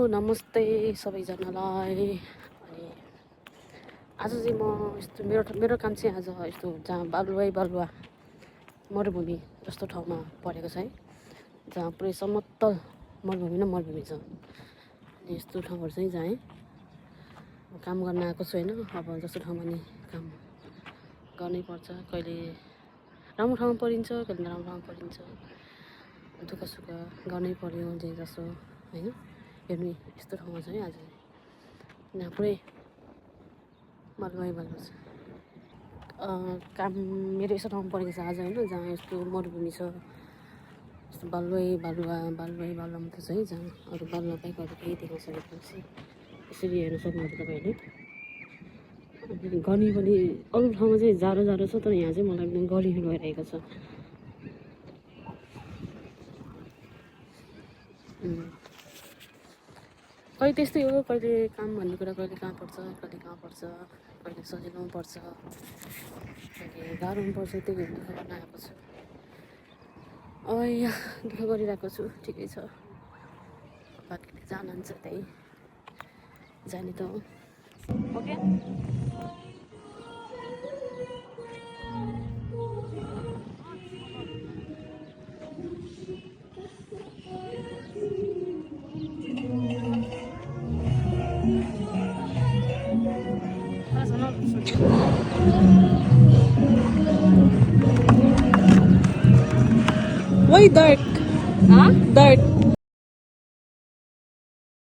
नमस्ते सबैजनालाई। अनि आज चाहिँ म यस्तो मेरो काम चाहिँ आज यस्तो जहाँ बालुवा मरुभूमि जस्तो ठाउँमा परेको छ है, जहाँ पुरै समतल मरुभूमि छ। अनि यस्तो ठाउँहरू चाहिँ जहाँ काम गर्न आएको छु होइन। अब जस्तो ठाउँमा नि काम गर्नै पर्छ, कहिले राम्रो ठाउँमा परिन्छ, कहिले नराम्रो ठाउँमा परिन्छ, दुःख सुख गर्नै पर्यो जे जसो होइन। हेर्नु यस्तो ठाउँमा छ है आज, यहाँ पुरै बालुवा छ। काम मेरो यस्तो ठाउँमा परेको छ आज होइन, जहाँ यस्तो मरुभूमि छ, यस्तो बालुवा मात्रै छ है, जहाँ अरू बालुवा बाहेक अरू केही देख्न सकेपछि यसरी हेर्न सक्नुहुन्छ तपाईँहरूले। अनि गर्मी पनि अरू ठाउँमा चाहिँ जाडो छ, तर यहाँ चाहिँ मलाई एकदम गर्मी भइरहेको छ। कहिले त्यस्तै हो, कहिले काम भन्ने कुरा कहिले कहाँ पर्छ, कहिले सजिलो पनि पर्छ, कहिले गाह्रो पनि पर्छ। त्यही भएर दुःख गर्न आएको छु। यहाँ दुःख गरिरहेको छु, ठिकै छ। बाँकीले जानुहुन्छ त्यही जाने त हो। Okay Why dark? Huh? Dark.